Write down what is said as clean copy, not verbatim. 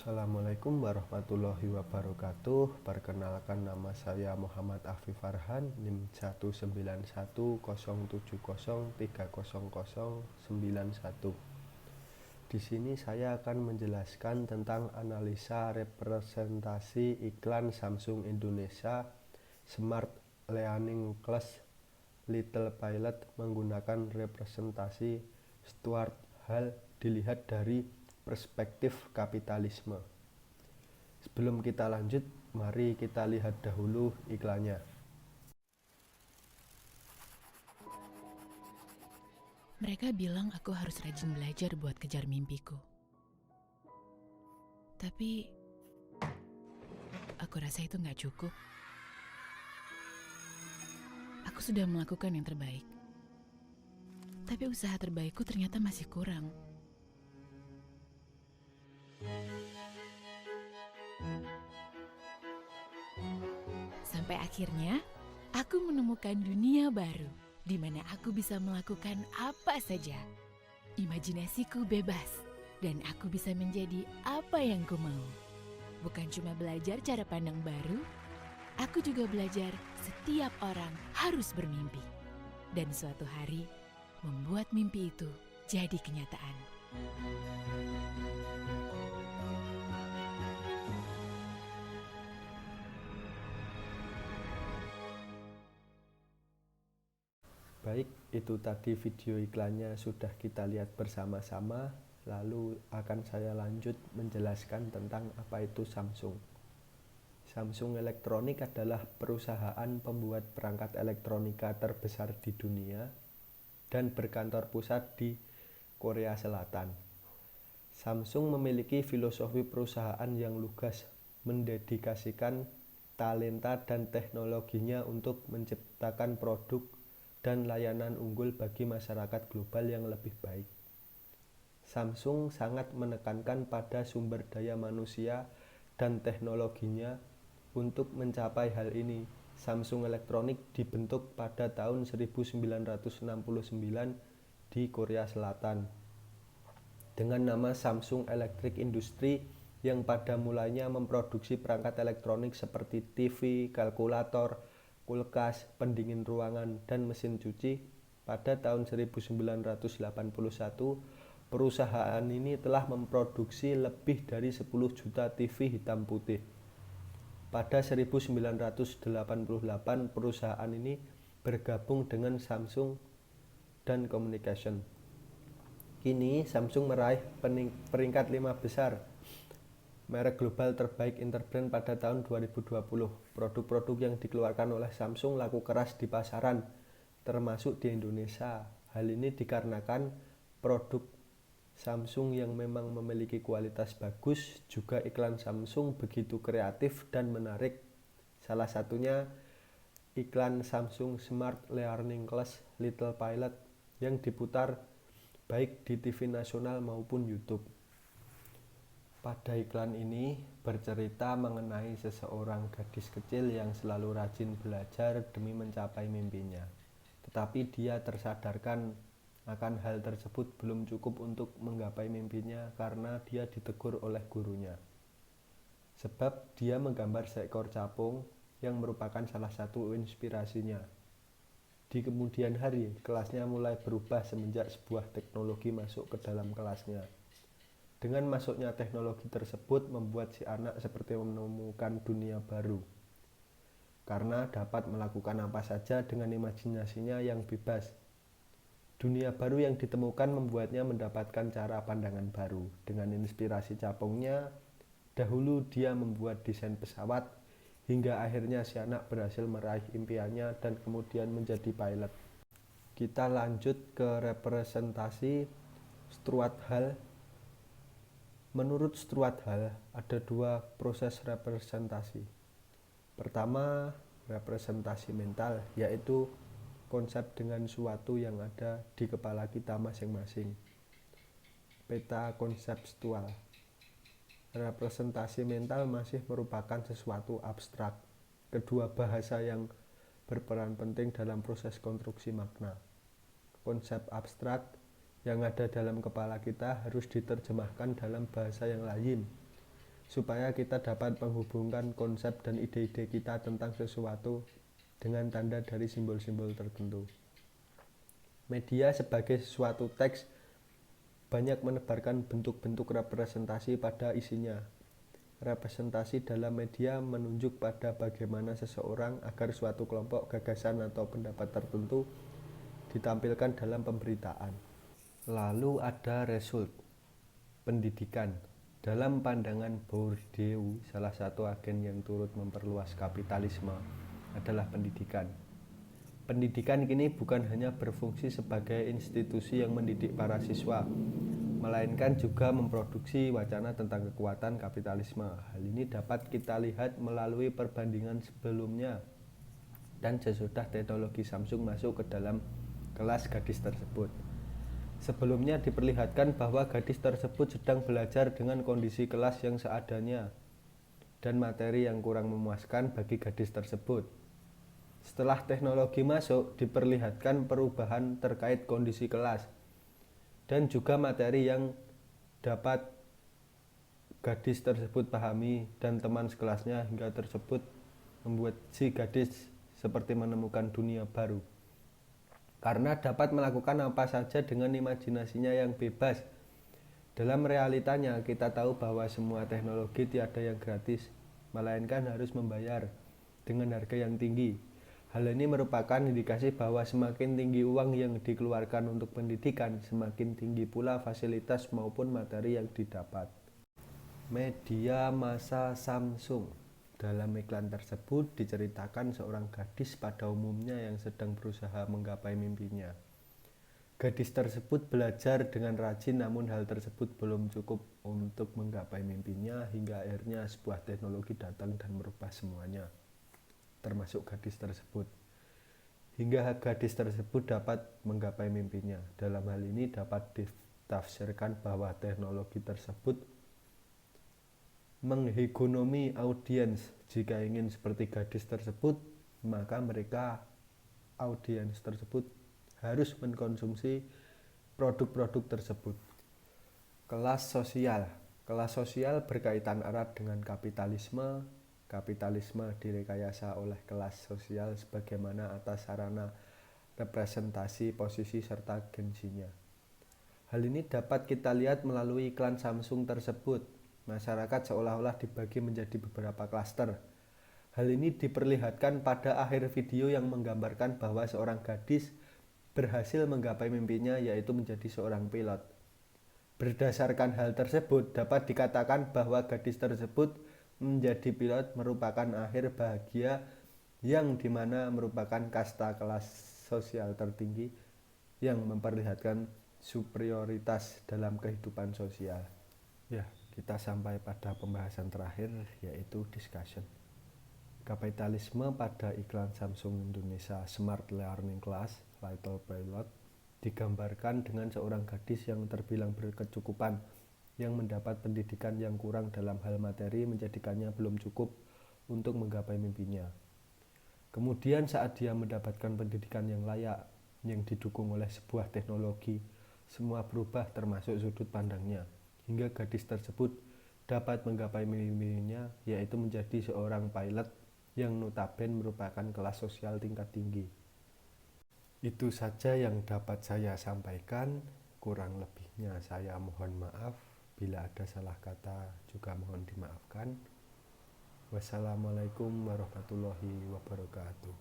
Assalamualaikum warahmatullahi wabarakatuh. Perkenalkan, nama saya Muhammad Afif Farhan, NIM 19107030091. Di sini saya akan menjelaskan tentang analisa representasi iklan Samsung Indonesia Smart Learning Class Little Pilot menggunakan representasi Stuart Hall dilihat dari perspektif kapitalisme. Sebelum kita lanjut, mari kita lihat dahulu iklannya. Mereka bilang aku harus rajin belajar buat kejar mimpiku. Tapi, aku rasa itu gak cukup. Aku sudah melakukan yang terbaik. Tapi usaha terbaikku ternyata masih kurang. Sampai akhirnya, aku menemukan dunia baru, di mana aku bisa melakukan apa saja. Imajinasiku bebas, dan aku bisa menjadi apa yang ku mau. Bukan cuma belajar cara pandang baru, aku juga belajar setiap orang harus bermimpi. Dan suatu hari, membuat mimpi itu jadi kenyataan. Baik, itu tadi video iklannya sudah kita lihat bersama-sama. Lalu akan saya lanjut menjelaskan tentang apa itu Samsung. Samsung Electronics adalah perusahaan pembuat perangkat elektronika terbesar di dunia dan berkantor pusat di Korea Selatan. Samsung memiliki filosofi perusahaan yang lugas, mendedikasikan talenta dan teknologinya untuk menciptakan produk dan layanan unggul bagi masyarakat global yang lebih baik. Samsung sangat menekankan pada sumber daya manusia dan teknologinya. Untuk mencapai hal ini, Samsung Electronics dibentuk pada tahun 1969 di Korea Selatan dengan nama Samsung Electric Industry, yang pada mulanya memproduksi perangkat elektronik seperti TV, kalkulator, kulkas, pendingin ruangan, dan mesin cuci. Pada tahun 1981, perusahaan ini telah memproduksi lebih dari 10 juta TV hitam putih. Pada 1988, perusahaan ini bergabung dengan Samsung dan Communication. Kini Samsung meraih peringkat 5 besar merek global terbaik interbrand pada tahun 2020. Produk-produk yang dikeluarkan oleh Samsung laku keras di pasaran, termasuk di Indonesia. Hal ini dikarenakan produk Samsung yang memang memiliki kualitas bagus, juga iklan Samsung begitu kreatif dan menarik. Salah satunya iklan Samsung Smart Learning Class Little Pilot yang diputar baik di TV nasional maupun YouTube. Pada iklan ini bercerita mengenai seseorang gadis kecil yang selalu rajin belajar demi mencapai mimpinya. Tetapi dia tersadarkan akan hal tersebut belum cukup untuk menggapai mimpinya karena dia ditegur oleh gurunya. Sebab dia menggambar seekor capung yang merupakan salah satu inspirasinya. Di kemudian hari, kelasnya mulai berubah semenjak sebuah teknologi masuk ke dalam kelasnya. Dengan masuknya teknologi tersebut membuat si anak seperti menemukan dunia baru, karena dapat melakukan apa saja dengan imajinasinya yang bebas. Dunia baru yang ditemukan membuatnya mendapatkan cara pandangan baru. Dengan inspirasi capungnya, dahulu dia membuat desain pesawat, hingga akhirnya si anak berhasil meraih impiannya dan kemudian menjadi pilot. Kita lanjut ke representasi Stuart Hall. Menurut Stuart Hall, ada dua proses representasi. Pertama, representasi mental, yaitu konsep dengan suatu yang ada di kepala kita masing-masing. Peta konseptual. Representasi mental masih merupakan sesuatu abstrak. Kedua bahasa yang berperan penting dalam proses konstruksi makna. Konsep abstrak yang ada dalam kepala kita harus diterjemahkan dalam bahasa yang lain. supaya kita dapat menghubungkan konsep dan ide-ide kita tentang sesuatu dengan tanda dari simbol-simbol tertentu. Media sebagai suatu teks banyak menebarkan bentuk-bentuk representasi pada isinya. Representasi dalam media menunjuk pada bagaimana seseorang agar suatu kelompok gagasan atau pendapat tertentu ditampilkan dalam pemberitaan. Lalu ada result, pendidikan. Dalam pandangan Bourdieu, salah satu agen yang turut memperluas kapitalisme adalah pendidikan. Pendidikan kini bukan hanya berfungsi sebagai institusi yang mendidik para siswa, melainkan juga memproduksi wacana tentang kekuatan kapitalisme. Hal ini dapat kita lihat melalui perbandingan sebelumnya dan sesudah teknologi Samsung masuk ke dalam kelas gadis tersebut. Sebelumnya diperlihatkan bahwa gadis tersebut sedang belajar dengan kondisi kelas yang seadanya dan materi yang kurang memuaskan bagi gadis tersebut. Setelah teknologi masuk, diperlihatkan perubahan terkait kondisi kelas dan juga materi yang dapat gadis tersebut pahami dan teman sekelasnya, hingga tersebut membuat si gadis seperti menemukan dunia baru. Karena dapat melakukan apa saja dengan imajinasinya yang bebas. Dalam realitanya, kita tahu bahwa semua teknologi tiada yang gratis, melainkan harus membayar dengan harga yang tinggi. Hal ini merupakan indikasi bahwa semakin tinggi uang yang dikeluarkan untuk pendidikan, semakin tinggi pula fasilitas maupun materi yang didapat. Media massa Samsung. Dalam iklan tersebut diceritakan seorang gadis pada umumnya yang sedang berusaha menggapai mimpinya. Gadis tersebut belajar dengan rajin, namun hal tersebut belum cukup untuk menggapai mimpinya, hingga akhirnya sebuah teknologi datang dan merubah semuanya, termasuk gadis tersebut. Hingga gadis tersebut dapat menggapai mimpinya. Dalam hal ini dapat ditafsirkan bahwa teknologi tersebut menghegemomi audiens. Jika ingin seperti gadis tersebut, maka audiens tersebut harus mengkonsumsi produk-produk tersebut. Kelas sosial. Kelas sosial berkaitan erat dengan kapitalisme. Kapitalisme direkayasa oleh kelas sosial sebagaimana atas sarana representasi posisi serta gengsinya. Hal ini dapat kita lihat melalui iklan Samsung tersebut. Masyarakat seolah-olah dibagi menjadi beberapa klaster. Hal ini diperlihatkan pada akhir video yang menggambarkan bahwa seorang gadis berhasil menggapai mimpinya, yaitu menjadi seorang pilot. Berdasarkan hal tersebut, dapat dikatakan bahwa gadis tersebut menjadi pilot merupakan akhir bahagia yang dimana merupakan kasta kelas sosial tertinggi yang memperlihatkan superioritas dalam kehidupan sosial. Ya, kita sampai pada pembahasan terakhir, yaitu discussion. Kapitalisme pada iklan Samsung Indonesia Smart Learning Class Little Pilot digambarkan dengan seorang gadis yang terbilang berkecukupan, yang mendapat pendidikan yang kurang dalam hal materi menjadikannya belum cukup untuk menggapai mimpinya. Kemudian saat dia mendapatkan pendidikan yang layak, yang didukung oleh sebuah teknologi, semua berubah termasuk sudut pandangnya, hingga gadis tersebut dapat menggapai mimpinya, yaitu menjadi seorang pilot yang notabene merupakan kelas sosial tingkat tinggi. Itu saja yang dapat saya sampaikan, kurang lebihnya saya mohon maaf. Bila ada salah kata juga mohon dimaafkan. Wassalamualaikum warahmatullahi wabarakatuh.